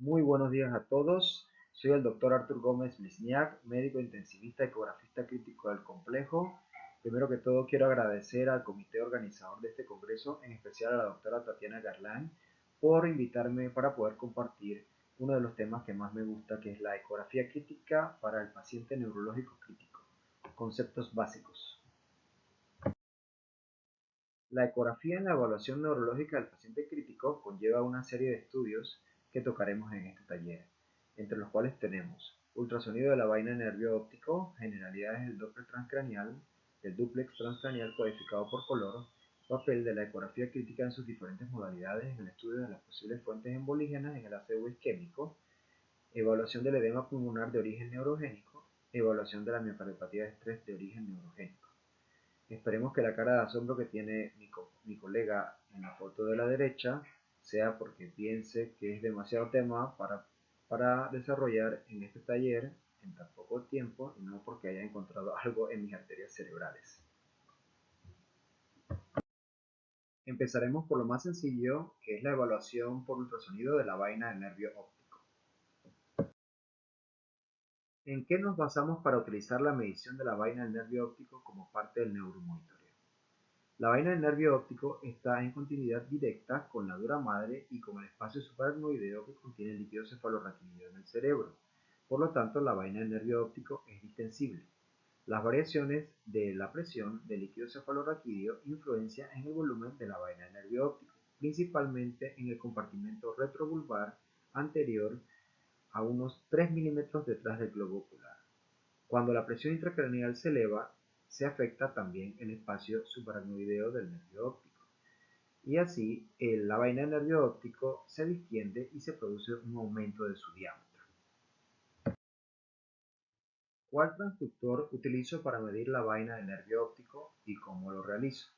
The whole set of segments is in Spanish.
Muy buenos días a todos. Soy el doctor Artur Gómez Misniak, médico intensivista y ecografista crítico del complejo. Primero que todo, quiero agradecer al comité organizador de este congreso, en especial a la doctora Tatiana Garland, por invitarme para poder compartir uno de los temas que más me gusta, que es la ecografía crítica para el paciente neurológico crítico. Conceptos básicos. La ecografía en la evaluación neurológica del paciente crítico conlleva una serie de estudios que tocaremos en este taller, entre los cuales tenemos ultrasonido de la vaina de nervio óptico, generalidades del Doppler transcranial, el dúplex transcranial codificado por color, papel de la ecografía crítica en sus diferentes modalidades en el estudio de las posibles fuentes embolígenas en el aseo isquémico, evaluación del edema pulmonar de origen neurogénico, evaluación de la miocardiopatía de estrés de origen neurogénico. Esperemos que la cara de asombro que tiene mi colega en la foto de la derecha sea porque piense que es demasiado tema para desarrollar en este taller en tan poco tiempo y no porque haya encontrado algo en mis arterias cerebrales. Empezaremos por lo más sencillo, que es la evaluación por ultrasonido de la vaina del nervio óptico. ¿En qué nos basamos para utilizar la medición de la vaina del nervio óptico como parte del neuromonitoreo? La vaina del nervio óptico está en continuidad directa con la dura madre y con el espacio subaracnoideo que contiene el líquido cefalorraquídeo en el cerebro. Por lo tanto, la vaina del nervio óptico es distensible. Las variaciones de la presión del líquido cefalorraquídeo influencian en el volumen de la vaina del nervio óptico, principalmente en el compartimento retrovulvar anterior a unos 3 milímetros detrás del globo ocular. Cuando la presión intracraneal se eleva, se afecta también el espacio subaracnoideo del nervio óptico. Y así, la vaina del nervio óptico se distiende y se produce un aumento de su diámetro. ¿Cuál transductor utilizo para medir la vaina del nervio óptico y cómo lo realizo?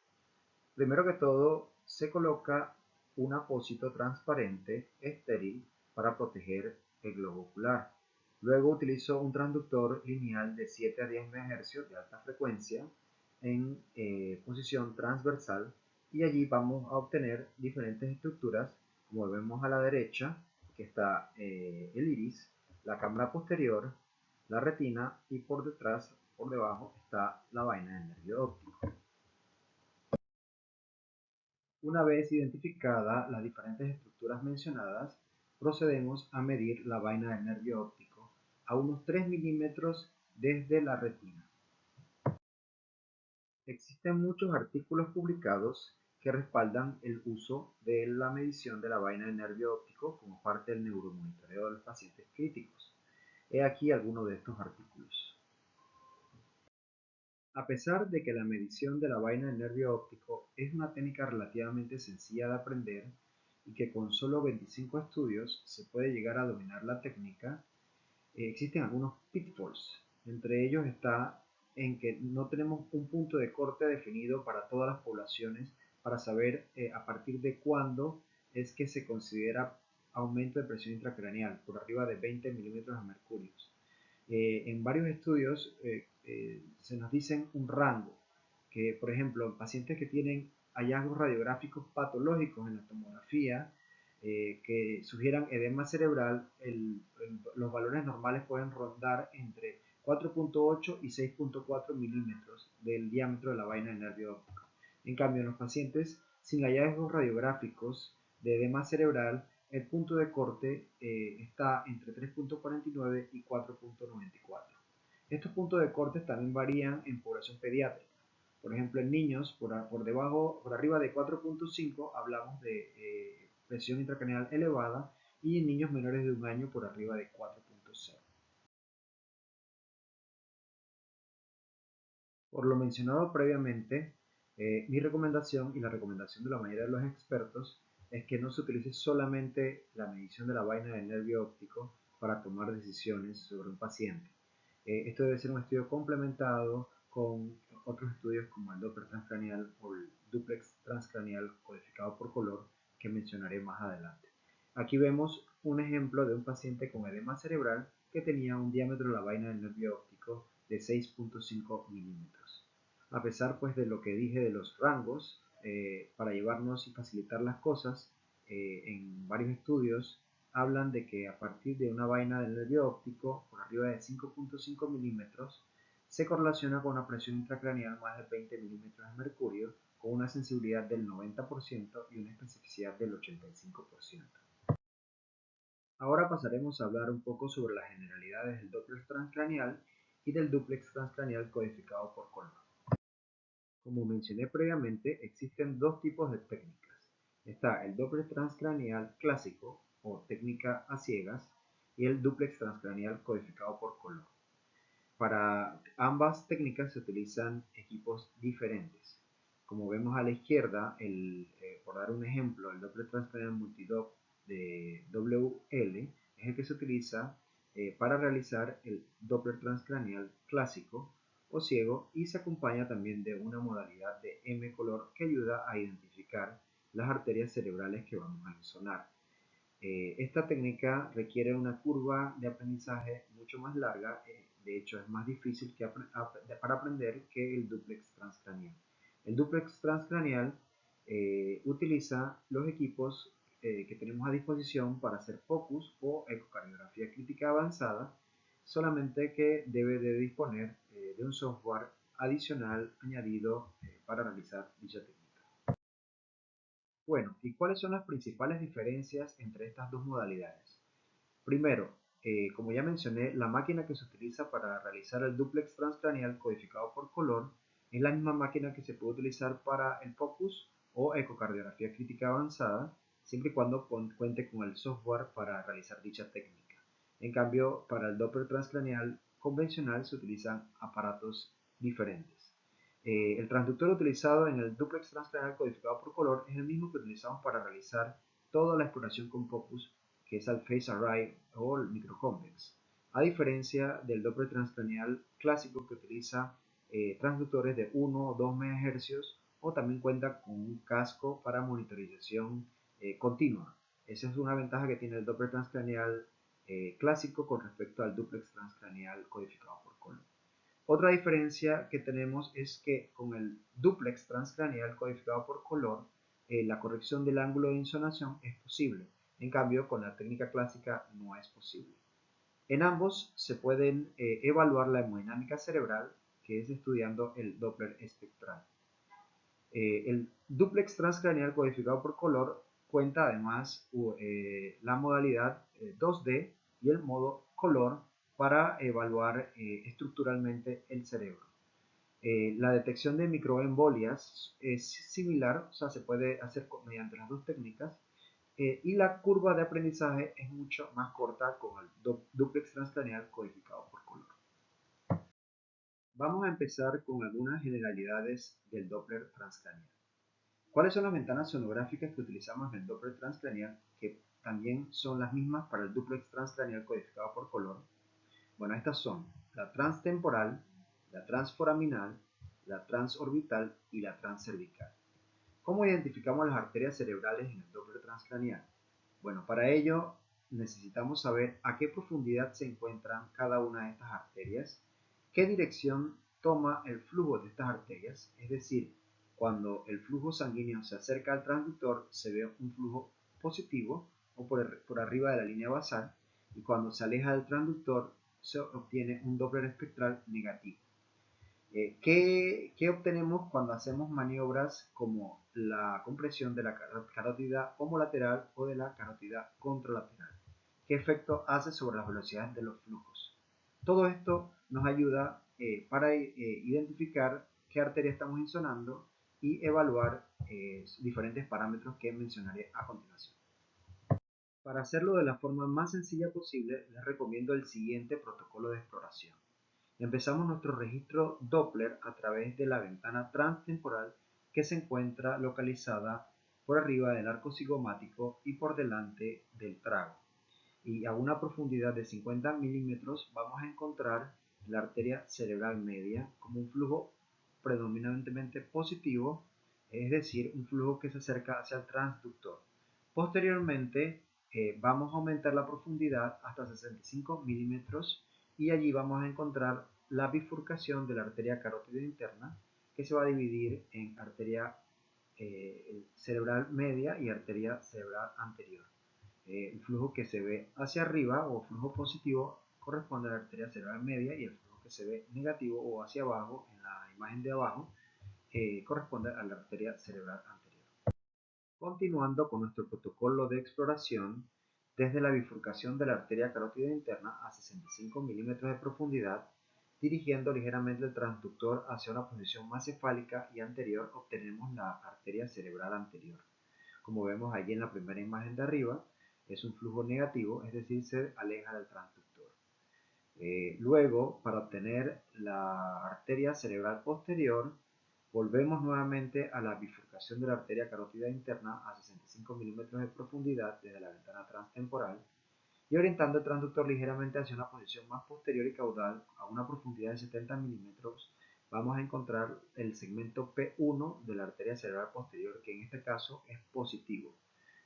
Primero que todo, se coloca un apósito transparente estéril para proteger el globo ocular. Luego utilizo un transductor lineal de 7 a 10 MHz de alta frecuencia en posición transversal y allí vamos a obtener diferentes estructuras, como vemos a la derecha, que está el iris, la cámara posterior, la retina y por detrás, por debajo, está la vaina del nervio óptico. Una vez identificadas las diferentes estructuras mencionadas, procedemos a medir la vaina del nervio óptico a unos 3 milímetros desde la retina. Existen muchos artículos publicados que respaldan el uso de la medición de la vaina del nervio óptico como parte del neuromonitoreo de los pacientes críticos. He aquí algunos de estos artículos. A pesar de que la medición de la vaina del nervio óptico es una técnica relativamente sencilla de aprender y que con solo 25 estudios se puede llegar a dominar la técnica, existen algunos pitfalls. Entre ellos está en que no tenemos un punto de corte definido para todas las poblaciones para saber a partir de cuándo es que se considera aumento de presión intracraneal por arriba de 20 milímetros de mercurio. En varios estudios se nos dicen un rango, que por ejemplo en pacientes que tienen hallazgos radiográficos patológicos en la tomografía que sugieran edema cerebral, los valores normales pueden rondar entre 4.8 y 6.4 milímetros del diámetro de la vaina del nervio óptico. En cambio, en los pacientes sin hallazgos radiográficos de edema cerebral, el punto de corte está entre 3.49 y 4.94. Estos puntos de corte también varían en población pediátrica. Por ejemplo, en niños por arriba de 4.5 hablamos de presión intracraneal elevada y en niños menores de un año por arriba de 4.0. Por lo mencionado previamente, mi recomendación y la recomendación de la mayoría de los expertos es que no se utilice solamente la medición de la vaina del nervio óptico para tomar decisiones sobre un paciente. Esto debe ser un estudio complementado con otros estudios como el Doppler transcranial o el dúplex transcranial codificado por color que mencionaré más adelante. Aquí vemos un ejemplo de un paciente con edema cerebral que tenía un diámetro de la vaina del nervio óptico de 6.5 milímetros. A pesar pues de lo que dije de los rangos, para llevarnos y facilitar las cosas, en varios estudios hablan de que a partir de una vaina del nervio óptico por arriba de 5.5 milímetros se correlaciona con una presión intracraneal más de 20 milímetros de mercurio, con una sensibilidad del 90% y una especificidad del 85%. Ahora pasaremos a hablar un poco sobre las generalidades del Doppler transcraneal y del dúplex transcraneal codificado por color. Como mencioné previamente, existen dos tipos de técnicas. Está el Doppler transcraneal clásico o técnica a ciegas y el dúplex transcraneal codificado por color. Para ambas técnicas se utilizan equipos diferentes. Como vemos a la izquierda, por dar un ejemplo, el Doppler transcraneal multidop de WL es el que se utiliza para realizar el Doppler transcraneal clásico o ciego, y se acompaña también de una modalidad de M-color que ayuda a identificar las arterias cerebrales que vamos a ensonar. Esta técnica requiere una curva de aprendizaje mucho más larga, de hecho es más difícil para aprender que el dúplex transcraneal. El dúplex transcraneal utiliza los equipos que tenemos a disposición para hacer focus o ecocardiografía crítica avanzada, solamente que debe de disponer de un software adicional añadido para realizar dicha técnica. Bueno, ¿y cuáles son las principales diferencias entre estas dos modalidades? Primero, como ya mencioné, la máquina que se utiliza para realizar el dúplex transcraneal codificado por color es la misma máquina que se puede utilizar para el focus o ecocardiografía crítica avanzada, siempre y cuando cuente con el software para realizar dicha técnica. En cambio, para el Doppler transcraneal convencional se utilizan aparatos diferentes. El transductor utilizado en el dúplex transcraneal codificado por color es el mismo que utilizamos para realizar toda la exploración con focus, que es el Phase Array o el microconvex, a diferencia del Doppler transcraneal clásico que utiliza transductores de 1 o 2 MHz, o también cuenta con un casco para monitorización continua. Esa es una ventaja que tiene el Doppler transcraneal clásico con respecto al dúplex transcraneal codificado por color. Otra diferencia que tenemos es que con el dúplex transcraneal codificado por color, la corrección del ángulo de insonación es posible. En cambio, con la técnica clásica no es posible. En ambos se pueden evaluar la hemodinámica cerebral, que es estudiando el Doppler espectral. El dúplex transcraneal codificado por color cuenta además la modalidad 2D y el modo color para evaluar estructuralmente el cerebro. La detección de microembolias es similar, o sea, se puede hacer mediante las dos técnicas, y la curva de aprendizaje es mucho más corta con el dúplex transcraneal codificado por color. Vamos a empezar con algunas generalidades del Doppler transcraneal. ¿Cuáles son las ventanas sonográficas que utilizamos en el Doppler transcraneal, que también son las mismas para el dúplex transcraneal codificado por color? Bueno, estas son la transtemporal, la transforaminal, la transorbital y la transcervical. ¿Cómo identificamos las arterias cerebrales en el Doppler transcraneal? Bueno, para ello necesitamos saber a qué profundidad se encuentran cada una de estas arterias, qué dirección toma el flujo de estas arterias, es decir, cuando el flujo sanguíneo se acerca al transductor se ve un flujo positivo o por arriba de la línea basal, y cuando se aleja del transductor se obtiene un Doppler espectral negativo. ¿Qué obtenemos cuando hacemos maniobras como la compresión de la carótida homolateral o de la carótida contralateral? ¿Qué efecto hace sobre las velocidades de los flujos? Todo esto nos ayuda para identificar qué arteria estamos insonando y evaluar diferentes parámetros que mencionaré a continuación. Para hacerlo de la forma más sencilla posible, les recomiendo el siguiente protocolo de exploración. Empezamos nuestro registro Doppler a través de la ventana transtemporal que se encuentra localizada por arriba del arco cigomático y por delante del trago. Y a una profundidad de 50 milímetros vamos a encontrar la arteria cerebral media como un flujo predominantemente positivo, es decir, un flujo que se acerca hacia el transductor. Posteriormente vamos a aumentar la profundidad hasta 65 milímetros y allí vamos a encontrar la bifurcación de la arteria carótida interna, que se va a dividir en arteria cerebral media y arteria cerebral anterior. El flujo que se ve hacia arriba o flujo positivo corresponde a la arteria cerebral media y el flujo que se ve negativo o hacia abajo en la imagen de abajo corresponde a la arteria cerebral anterior. Continuando con nuestro protocolo de exploración, desde la bifurcación de la arteria carótida interna a 65 milímetros de profundidad, dirigiendo ligeramente el transductor hacia una posición más cefálica y anterior, obtenemos la arteria cerebral anterior. Como vemos allí en la primera imagen de arriba, es un flujo negativo, es decir, se aleja del transductor. Luego, para obtener la arteria cerebral posterior, volvemos nuevamente a la bifurcación de la arteria carótida interna a 65 milímetros de profundidad desde la ventana transtemporal y orientando el transductor ligeramente hacia una posición más posterior y caudal a una profundidad de 70 milímetros, vamos a encontrar el segmento P1 de la arteria cerebral posterior, que en este caso es positivo.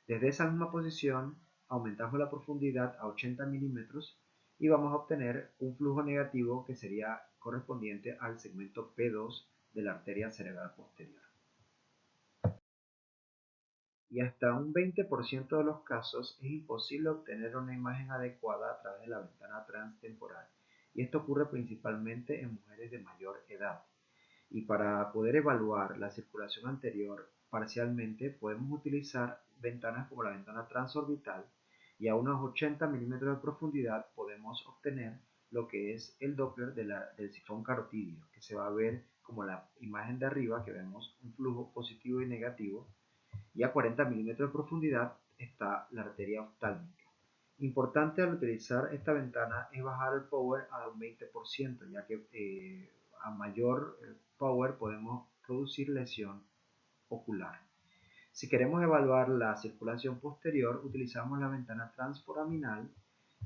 Desde esa misma posición aumentamos la profundidad a 80 milímetros y vamos a obtener un flujo negativo que sería correspondiente al segmento P2 de la arteria cerebral posterior. Y hasta un 20% de los casos es imposible obtener una imagen adecuada a través de la ventana transtemporal. Y esto ocurre principalmente en mujeres de mayor edad. Y para poder evaluar la circulación anterior parcialmente podemos utilizar ventanas como la ventana transorbital y a unos 80 milímetros de profundidad podemos obtener lo que es el Doppler del sifón carotidio, que se va a ver como la imagen de arriba, que vemos un flujo positivo y negativo, y a 40 milímetros de profundidad está la arteria oftálmica. Importante al utilizar esta ventana es bajar el power a un 20%, ya que a mayor power podemos producir lesión ocular. Si queremos evaluar la circulación posterior, utilizamos la ventana transforaminal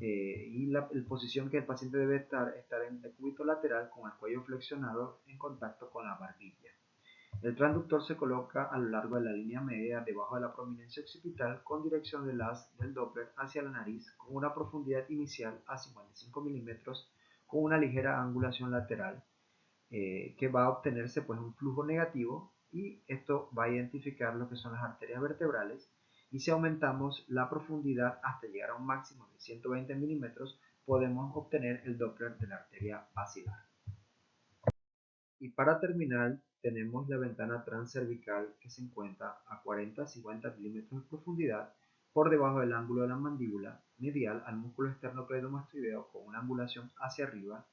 y la posición que el paciente debe estar en decúbito lateral con el cuello flexionado en contacto con la barbilla. El transductor se coloca a lo largo de la línea media debajo de la prominencia occipital con dirección del haz del Doppler hacia la nariz con una profundidad inicial a 55 milímetros con una ligera angulación lateral que va a obtenerse pues un flujo negativo y esto va a identificar lo que son las arterias vertebrales y si aumentamos la profundidad hasta llegar a un máximo de 120 milímetros podemos obtener el Doppler de la arteria basilar. Y para terminar, tenemos la ventana transcervical que se encuentra a 40-50 milímetros de profundidad por debajo del ángulo de la mandíbula, medial al músculo esternocleidomastoideo con una angulación hacia arriba,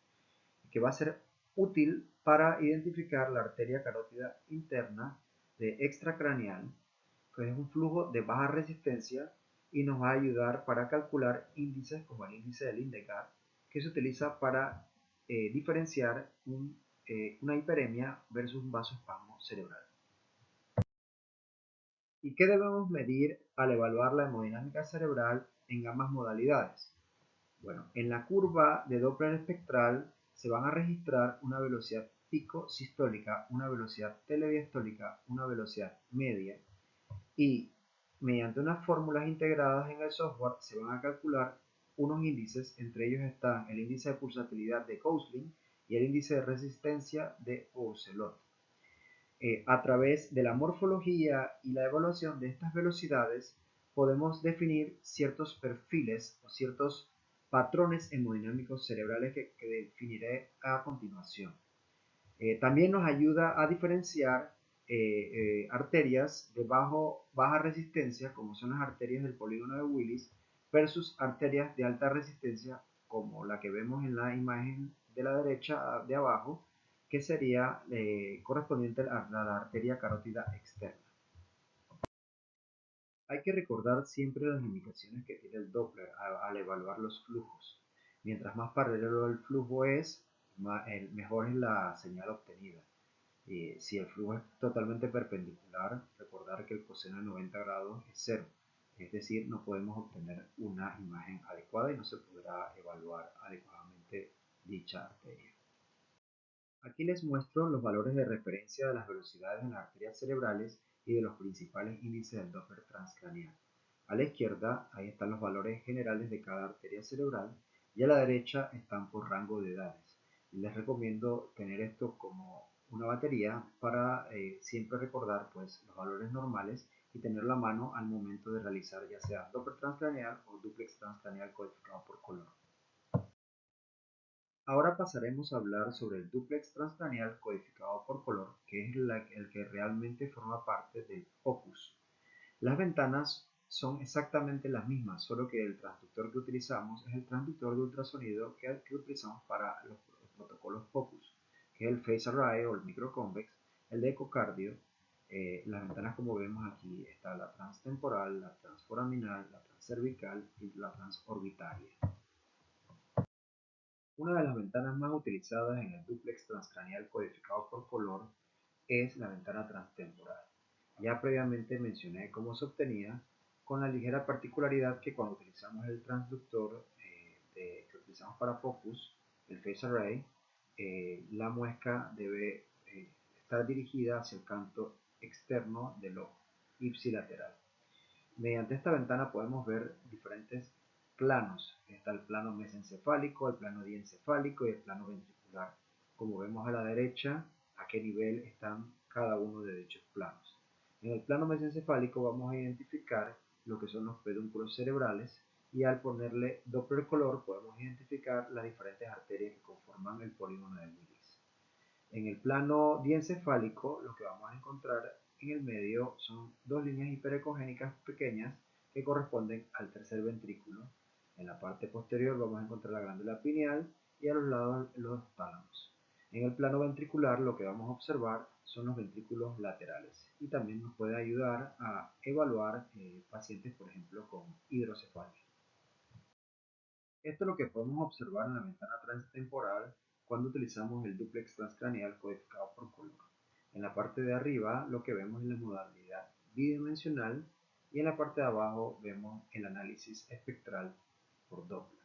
que va a ser útil para identificar la arteria carótida interna de extracraneal, que es un flujo de baja resistencia y nos va a ayudar para calcular índices como el índice de Lindegaard, que se utiliza para diferenciar una hiperemia versus un vasoespasmo cerebral. ¿Y qué debemos medir al evaluar la hemodinámica cerebral en ambas modalidades? Bueno, en la curva de Doppler espectral se van a registrar una velocidad pico sistólica, una velocidad telediastólica, una velocidad media y mediante unas fórmulas integradas en el software se van a calcular unos índices, entre ellos están el índice de pulsatilidad de Gosling y el índice de resistencia de Ocelot. A través de la morfología y la evaluación de estas velocidades podemos definir ciertos perfiles o ciertos patrones hemodinámicos cerebrales que definiré a continuación. También nos ayuda a diferenciar arterias de baja resistencia, como son las arterias del polígono de Willis, versus arterias de alta resistencia, como la que vemos en la imagen de la derecha de abajo, que sería correspondiente a la arteria carótida externa. Hay que recordar siempre las limitaciones que tiene el Doppler al evaluar los flujos. Mientras más paralelo el flujo es, mejor es la señal obtenida. Si el flujo es totalmente perpendicular, recordar que el coseno de 90 grados es 0, es decir, no podemos obtener una imagen adecuada y no se podrá evaluar adecuadamente dicha arteria. Aquí les muestro los valores de referencia de las velocidades en las arterias cerebrales y de los principales índices del Doppler transcraneal. A la izquierda, ahí están los valores generales de cada arteria cerebral y a la derecha están por rango de edades. Les recomiendo tener esto como una batería para siempre recordar pues, los valores normales y tenerlo a mano al momento de realizar ya sea Doppler transcranial o dúplex transcranial codificado por color. Ahora pasaremos a hablar sobre el dúplex transcranial codificado por color, que es el que realmente forma parte del focus. Las ventanas son exactamente las mismas, solo que el transductor que utilizamos es el transductor de ultrasonido que utilizamos para los protocolos focus, que es el phase array o el microconvex, el de ecocardio. Las ventanas, como vemos aquí, está la transtemporal, la transforaminal, la transcervical y la transorbitaria. Una de las ventanas más utilizadas en el dúplex transcranial codificado por color es la ventana transtemporal. Ya previamente mencioné cómo se obtenía, con la ligera particularidad que cuando utilizamos el transductor que utilizamos para focus, el phase array, la muesca debe estar dirigida hacia el canto externo del ojo, ipsilateral. Mediante esta ventana podemos ver diferentes planos. Está el plano mesencefálico, el plano diencefálico y el plano ventricular. Como vemos a la derecha, a qué nivel están cada uno de dichos planos. En el plano mesencefálico vamos a identificar lo que son los pedúnculos cerebrales y al ponerle Doppler color podemos identificar las diferentes arterias que conforman el polígono del iris. En el plano diencefálico lo que vamos a encontrar en el medio son dos líneas hiperecogénicas pequeñas que corresponden al tercer ventrículo. En la parte posterior vamos a encontrar la glándula pineal y a los lados los tálamos. En el plano ventricular lo que vamos a observar son los ventrículos laterales y también nos puede ayudar a evaluar pacientes, por ejemplo, con hidrocefalia. Esto es lo que podemos observar en la ventana transtemporal cuando utilizamos el dúplex transcranial codificado por color. En la parte de arriba lo que vemos es la modalidad bidimensional y en la parte de abajo vemos el análisis espectral por Doppler.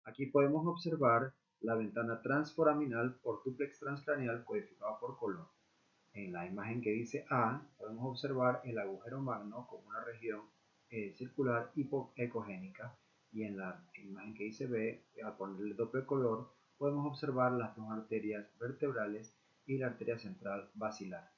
Aquí podemos observar la ventana transforaminal por dúplex transcranial codificado por color. En la imagen que dice A podemos observar el agujero magno como una región circular hipoecogénica y en la imagen que dice B, al ponerle doble color, podemos observar las dos arterias vertebrales y la arteria central basilar.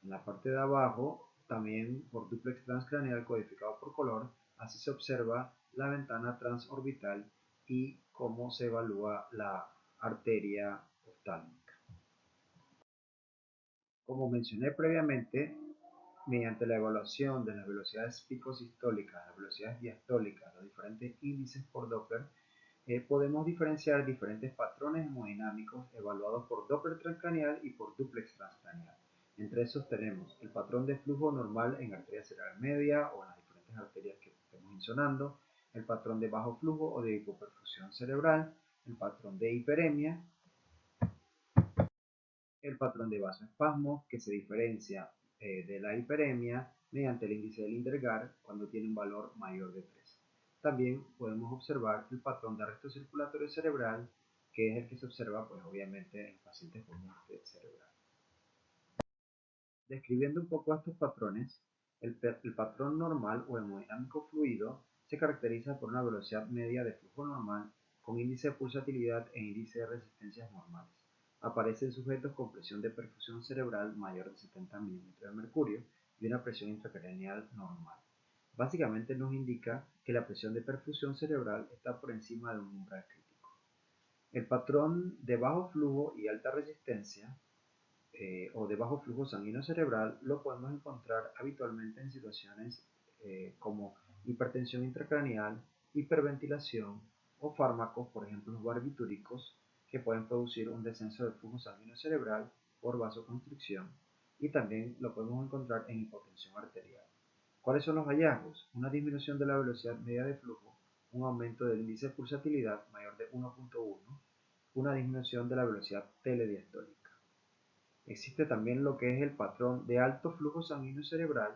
En la parte de abajo, también por dúplex transcranial codificado por color, así se observa la ventana transorbital y cómo se evalúa la arteria oftálmica. Como mencioné previamente, mediante la evaluación de las velocidades picosistólicas, las velocidades diastólicas, los diferentes índices por Doppler, podemos diferenciar diferentes patrones hemodinámicos evaluados por Doppler transcranial y por dúplex transcranial. Entre esos tenemos el patrón de flujo normal en arteria cerebral media o en las diferentes arterias que estemos insonando, el patrón de bajo flujo o de hipoperfusión cerebral, el patrón de hiperemia, el patrón de vasoespasmo que se diferencia de la hiperemia mediante el índice de Lindergaard cuando tiene un valor mayor de 3. También podemos observar el patrón de arresto circulatorio cerebral, que es el que se observa pues obviamente en los pacientes con muerte cerebral. Describiendo un poco estos patrones, el patrón normal o hemodinámico fluido se caracteriza por una velocidad media de flujo normal con índice de pulsatilidad e índice de resistencias normales. Aparece en sujetos con presión de perfusión cerebral mayor de 70 milímetros de mercurio y una presión intracraneal normal. Básicamente nos indica que la presión de perfusión cerebral está por encima de un umbral crítico. El patrón de bajo flujo y alta resistencia o de bajo flujo sanguíneo cerebral lo podemos encontrar habitualmente en situaciones como hipertensión intracraneal, hiperventilación o fármacos, por ejemplo los barbitúricos, que pueden producir un descenso del flujo sanguíneo cerebral por vasoconstricción y también lo podemos encontrar en hipotensión arterial. ¿Cuáles son los hallazgos? Una disminución de la velocidad media de flujo, un aumento del índice de pulsatilidad mayor de 1.1, una disminución de la velocidad telediastólica. Existe también lo que es el patrón de alto flujo sanguíneo cerebral,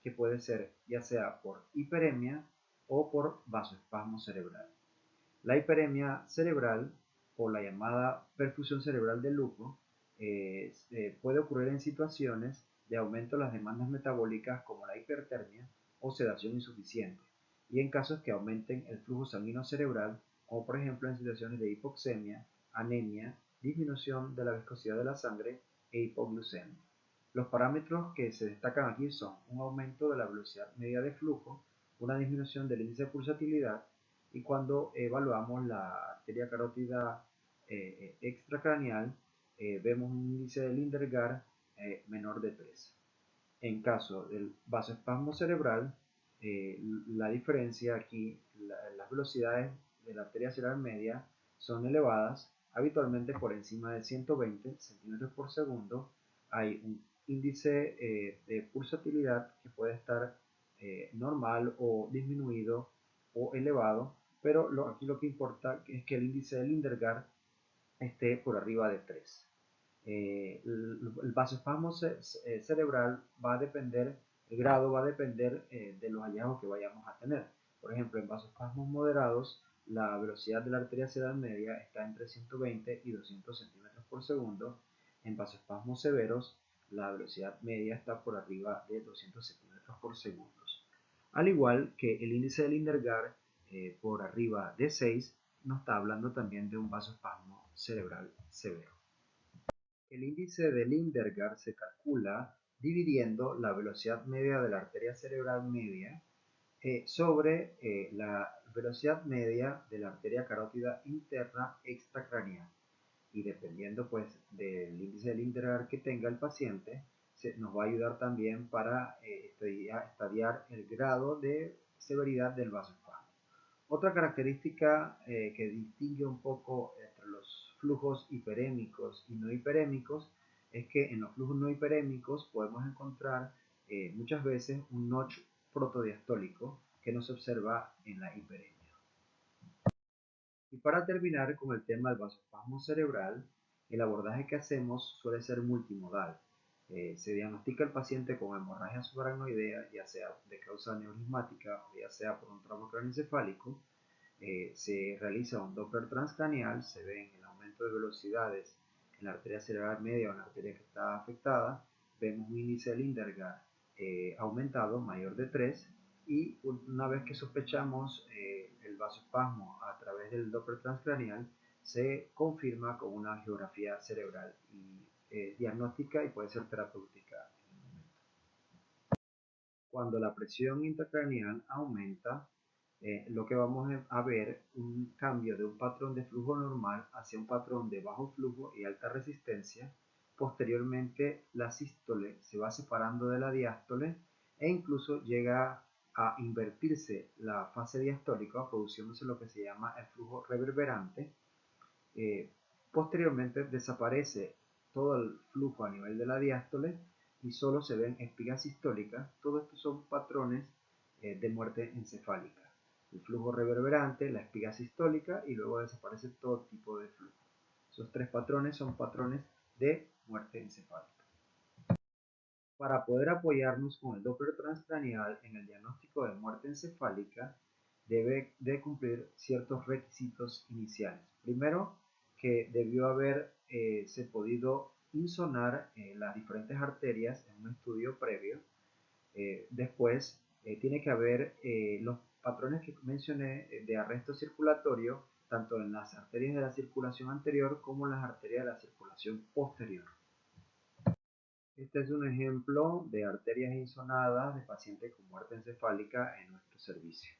que puede ser ya sea por hiperemia o por vasoespasmo cerebral. La hiperemia cerebral o la llamada perfusión cerebral de lujo puede ocurrir en situaciones de aumento de las demandas metabólicas como la hipertermia o sedación insuficiente y en casos que aumenten el flujo sanguíneo cerebral como por ejemplo en situaciones de hipoxemia, anemia, disminución de la viscosidad de la sangre e hipoglucemia. Los parámetros que se destacan aquí son un aumento de la velocidad media de flujo, una disminución del índice de pulsatilidad, y cuando evaluamos la arteria carótida extracraneal, vemos un índice de Lindergaard menor de 3. En caso del vasoespasmo cerebral, la diferencia aquí, las velocidades de la arteria cerebral media son elevadas, habitualmente por encima de 120 centímetros por segundo. Hay un índice de pulsatilidad que puede estar normal o disminuido o elevado, pero aquí lo que importa es que el índice de Lindergaard esté por arriba de 3. El vasoespasmo cerebral va a depender, el grado va a depender de los hallazgos que vayamos a tener. Por ejemplo, en vasoespasmos moderados, la velocidad de la arteria cerebral media está entre 120 y 200 centímetros por segundo. En vasoespasmos severos, la velocidad media está por arriba de 200 centímetros por segundo. Al igual que el índice de Lindergaard por arriba de 6, nos está hablando también de un vasoespasmo cerebral severo. El índice de Lindergaard se calcula dividiendo la velocidad media de la arteria cerebral media sobre la velocidad media de la arteria carótida interna extracraneal. Y dependiendo pues del índice de Lindergaard que tenga el paciente, nos va a ayudar también para estadiar el grado de severidad del vasoespasmo. Otra característica que distingue un poco entre los flujos hiperémicos y no hiperémicos es que en los flujos no hiperémicos podemos encontrar muchas veces un notch protodiastólico que no se observa en la hiperemia. Y para terminar con el tema del vasoespasmo cerebral, el abordaje que hacemos suele ser multimodal. Se diagnostica el paciente con hemorragia subaracnoidea, ya sea de causa neurismática o ya sea por un trauma craneoencefálico. Se realiza un Doppler transcranial, se ve el aumento de velocidades en la arteria cerebral media o en la arteria que está afectada, vemos un índice de Lindergaard aumentado, mayor de 3, y una vez que sospechamos el vasoespasmo a través del Doppler transcranial, se confirma con una angiografía cerebral y diagnóstica y puede ser terapéutica. Cuando la presión intracraneal aumenta, lo que vamos a ver un cambio de un patrón de flujo normal hacia un patrón de bajo flujo y alta resistencia. Posteriormente, la sístole se va separando de la diástole e incluso llega a invertirse la fase diastólica, produciéndose lo que se llama el flujo reverberante. Posteriormente desaparece todo el flujo a nivel de la diástole y solo se ven espigas sistólicas. Todos estos son patrones de muerte encefálica. El flujo reverberante, la espiga sistólica y luego desaparece todo tipo de flujo. Esos tres patrones son patrones de muerte encefálica. Para poder apoyarnos con el Doppler transcranial en el diagnóstico de muerte encefálica, debe de cumplir ciertos requisitos iniciales. Primero, que debió haberse podido insonar las diferentes arterias en un estudio previo. Después, tiene que haber los patrones que mencioné de arresto circulatorio, tanto en las arterias de la circulación anterior como en las arterias de la circulación posterior. Este es un ejemplo de arterias insonadas de pacientes con muerte encefálica en nuestro servicio.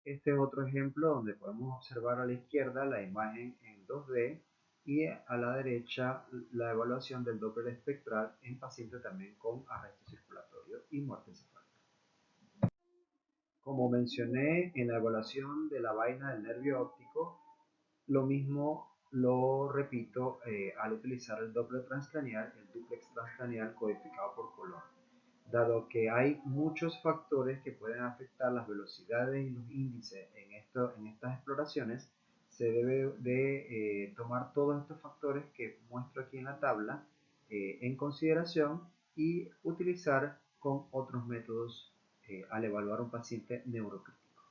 Este es otro ejemplo donde podemos observar a la izquierda la imagen en 2D y a la derecha la evaluación del Doppler espectral en pacientes también con arresto circulatorio y muerte encefálica. Como mencioné en la evaluación de la vaina del nervio óptico, lo mismo lo repito al utilizar el Doppler transcranial, el dúplex transcranial codificado por color. Dado que hay muchos factores que pueden afectar las velocidades y los índices en estas exploraciones, se debe de tomar todos estos factores que muestro aquí en la tabla en consideración y utilizar con otros métodos al evaluar un paciente neurocrítico.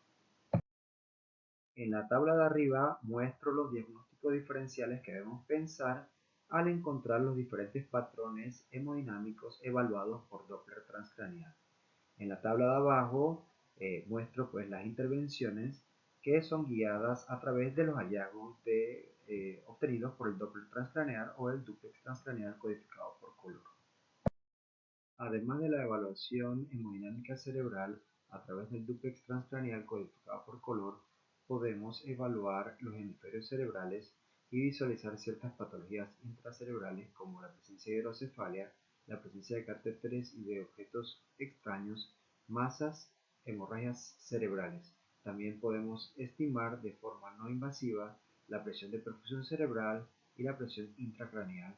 En la tabla de arriba muestro los diagnósticos diferenciales que debemos pensar al encontrar los diferentes patrones hemodinámicos evaluados por Doppler transcranial. En la tabla de abajo muestro pues las intervenciones que son guiadas a través de los hallazgos de obtenidos por el Doppler transcraneal o el dúplex transcraneal codificado por color. Además de la evaluación hemodinámica cerebral a través del dúplex transcraneal codificado por color, podemos evaluar los hemisferios cerebrales y visualizar ciertas patologías intracerebrales como la presencia de hidrocefalia, la presencia de catéteres y de objetos extraños, masas, hemorragias cerebrales. También podemos estimar de forma no invasiva la presión de perfusión cerebral y la presión intracraneal,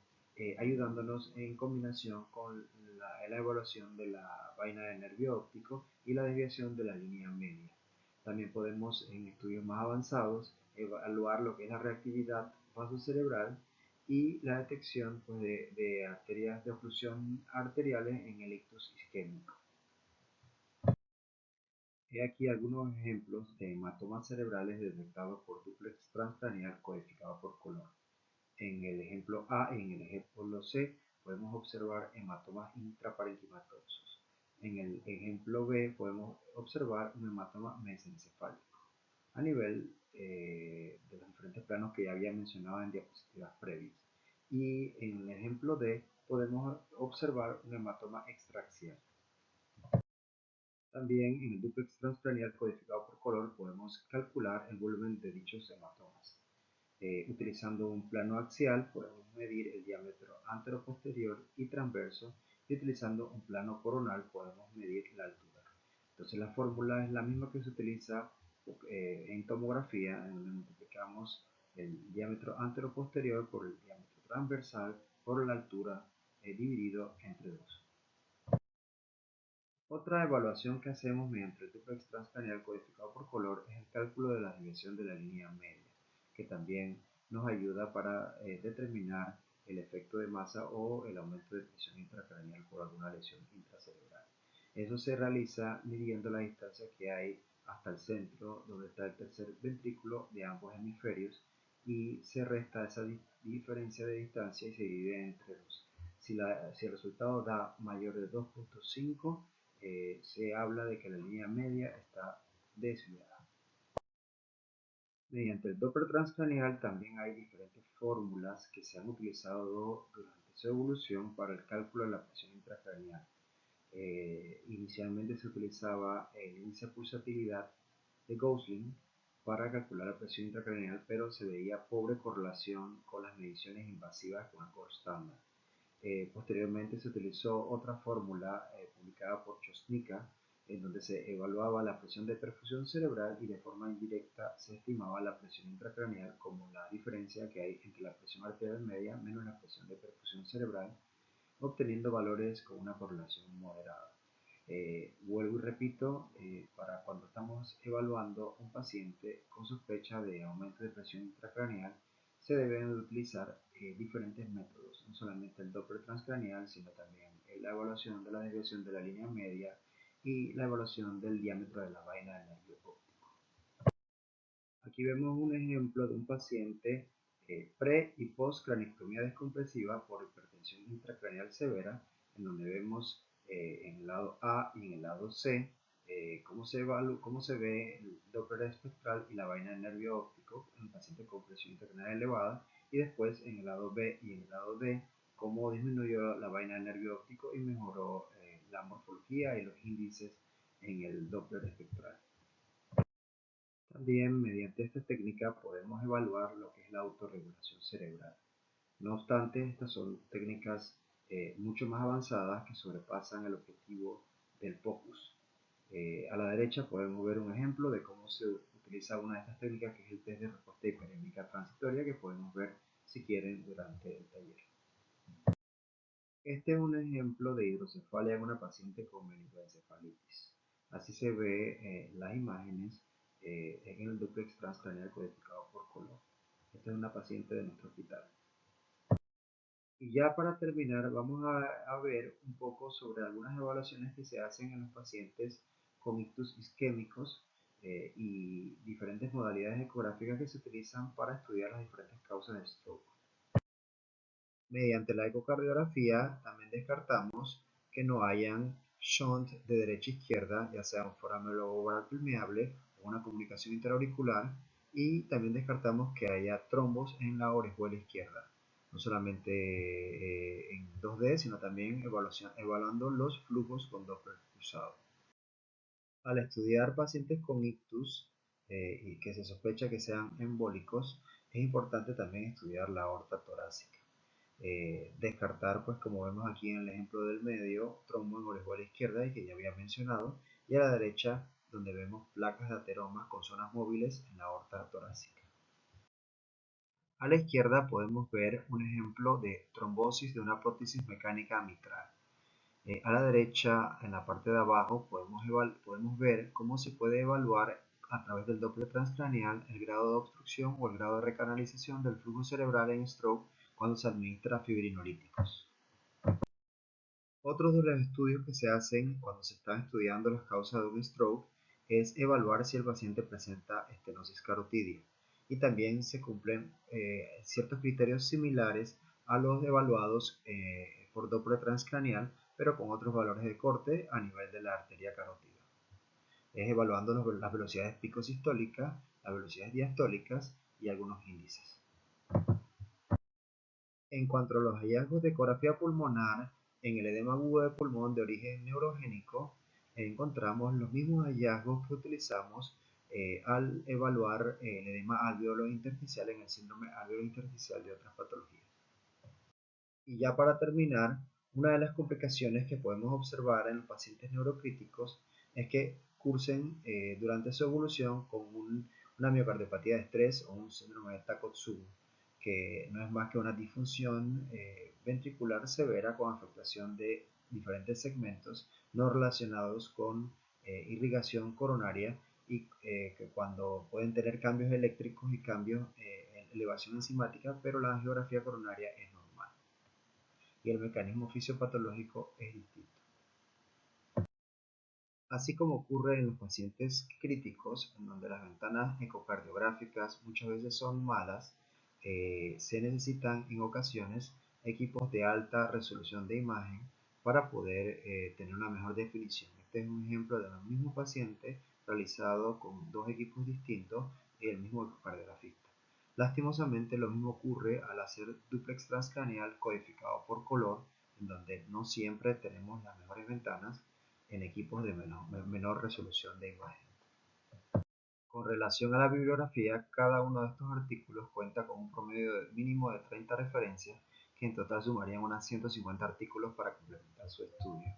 ayudándonos en combinación con la evaluación de la vaina del nervio óptico y la desviación de la línea media. También podemos, en estudios más avanzados, evaluar lo que es la reactividad vasocerebral y la detección pues, de arterias de oclusión arteriales en el ictus isquémico. He aquí algunos ejemplos de hematomas cerebrales detectados por dúplex transcraneal codificado por color. En el ejemplo A y en el ejemplo C podemos observar hematomas intraparenquimatosos. En el ejemplo B podemos observar un hematoma mesencefálico a nivel de los diferentes planos que ya había mencionado en diapositivas previas. Y en el ejemplo D podemos observar un hematoma extraaxial. También en el dúplex transcraneal codificado por color podemos calcular el volumen de dichos hematomas. Utilizando un plano axial podemos medir el diámetro anteroposterior y transverso, y utilizando un plano coronal podemos medir la altura. Entonces la fórmula es la misma que se utiliza en tomografía, en donde multiplicamos el diámetro anteroposterior por el diámetro transversal por la altura dividido entre 2. Otra evaluación que hacemos mediante el dúplex transcraneal codificado por color es el cálculo de la desviación de la línea media, que también nos ayuda para determinar el efecto de masa o el aumento de presión intracraneal por alguna lesión intracerebral. Eso se realiza midiendo la distancia que hay hasta el centro, donde está el tercer ventrículo de ambos hemisferios, y se resta esa diferencia de distancia y se divide entre 2. Si el resultado da mayor de 2.5, se habla de que la línea media está desviada. Mediante el Doppler transcraneal también hay diferentes fórmulas que se han utilizado durante su evolución para el cálculo de la presión intracraneal. Inicialmente se utilizaba el índice de pulsatilidad de Gosling para calcular la presión intracraneal, pero se veía pobre correlación con las mediciones invasivas con el gold estándar. Posteriormente se utilizó otra fórmula publicada por Chosnica, en donde se evaluaba la presión de perfusión cerebral y de forma indirecta se estimaba la presión intracraneal como la diferencia que hay entre la presión arterial media menos la presión de perfusión cerebral, obteniendo valores con una correlación moderada. Vuelvo y repito, para cuando estamos evaluando un paciente con sospecha de aumento de presión intracraneal, se deben utilizar diferentes métodos, no solamente el Doppler transcraneal, sino también la evaluación de la desviación de la línea media y la evaluación del diámetro de la vaina del nervio óptico. Aquí vemos un ejemplo de un paciente pre y post cranectomía descompresiva por hipertensión intracraneal severa, en donde vemos en el lado A y en el lado C cómo se ve el Doppler espectral y la vaina del nervio óptico en un paciente con presión intracraneal elevada, y después en el lado B y en el lado D cómo disminuyó la vaina del nervio óptico y mejoró la morfología y los índices en el Doppler espectral. También mediante esta técnica podemos evaluar lo que es la autorregulación cerebral. No obstante, estas son técnicas mucho más avanzadas que sobrepasan el objetivo del POCUS. A la derecha podemos ver un ejemplo de cómo se utiliza una de estas técnicas, que es el test de respuesta hiperémica transitoria, que podemos ver si quieren durante el taller. Este es un ejemplo de hidrocefalia en una paciente con meningoencefalitis. Así se ve las imágenes en el dúplex transcraneal codificado por color. Esta es una paciente de nuestro hospital. Y ya para terminar, vamos a ver un poco sobre algunas evaluaciones que se hacen en los pacientes con ictus isquémicos y diferentes modalidades ecográficas que se utilizan para estudiar las diferentes causas de stroke. Mediante la ecocardiografía también descartamos que no hayan shunt de derecha a izquierda, ya sea un foramen lobar permeable o una comunicación interauricular, y también descartamos que haya trombos en la orejuela izquierda, no solamente en 2D, sino también evaluando los flujos con Doppler cruzado. Al estudiar pacientes con ictus y que se sospecha que sean embólicos, es importante también estudiar la aorta torácica. Descartar, pues como vemos aquí en el ejemplo del medio, trombo en orejuela izquierda y que ya había mencionado, y a la derecha donde vemos placas de ateroma con zonas móviles en la aorta torácica. A la izquierda podemos ver un ejemplo de trombosis de una prótesis mecánica mitral. A la derecha, en la parte de abajo, podemos ver cómo se puede evaluar a través del Doppler transcraneal el grado de obstrucción o el grado de recanalización del flujo cerebral en stroke cuando se administra fibrinolíticos. Otros de los estudios que se hacen cuando se están estudiando las causas de un stroke es evaluar si el paciente presenta estenosis carotidia, y también se cumplen ciertos criterios similares a los evaluados por Doppler transcraneal, pero con otros valores de corte a nivel de la arteria carótida. Es evaluando las velocidades picosistólicas, las velocidades diastólicas y algunos índices. En cuanto a los hallazgos de ecografía pulmonar, en el edema agudo de pulmón de origen neurogénico, encontramos los mismos hallazgos que utilizamos al evaluar el edema alveolo intersticial en el síndrome alveolo intersticial de otras patologías. Y ya para terminar, una de las complicaciones que podemos observar en los pacientes neurocríticos es que cursen durante su evolución con una miocardiopatía de estrés o un síndrome de Takotsubo, que no es más que una disfunción ventricular severa con afectación de diferentes segmentos no relacionados con irrigación coronaria, y que cuando pueden tener cambios eléctricos y cambios en elevación enzimática, pero la angiografía coronaria es normal y el mecanismo fisiopatológico es distinto. Así como ocurre en los pacientes críticos, en donde las ventanas ecocardiográficas muchas veces son malas, se necesitan en ocasiones equipos de alta resolución de imagen para poder tener una mejor definición. Este es un ejemplo de un mismo paciente realizado con dos equipos distintos y el mismo ecocardiografista. Lastimosamente, lo mismo ocurre al hacer dúplex transcraneal codificado por color, en donde no siempre tenemos las mejores ventanas en equipos de menor resolución de imagen. Con relación a la bibliografía, cada uno de estos artículos cuenta con un promedio mínimo de 30 referencias, que en total sumarían unas 150 artículos para complementar su estudio.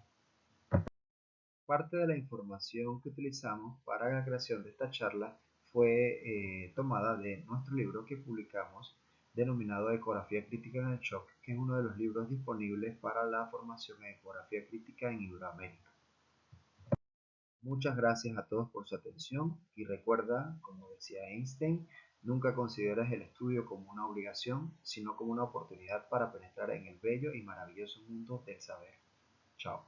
Parte de la información que utilizamos para la creación de esta charla fue tomada de nuestro libro que publicamos denominado Ecografía Crítica en el Shock, que es uno de los libros disponibles para la formación en ecografía crítica en Iberoamérica. Muchas gracias a todos por su atención y recuerda, como decía Einstein, nunca consideres el estudio como una obligación, sino como una oportunidad para penetrar en el bello y maravilloso mundo del saber. Chao.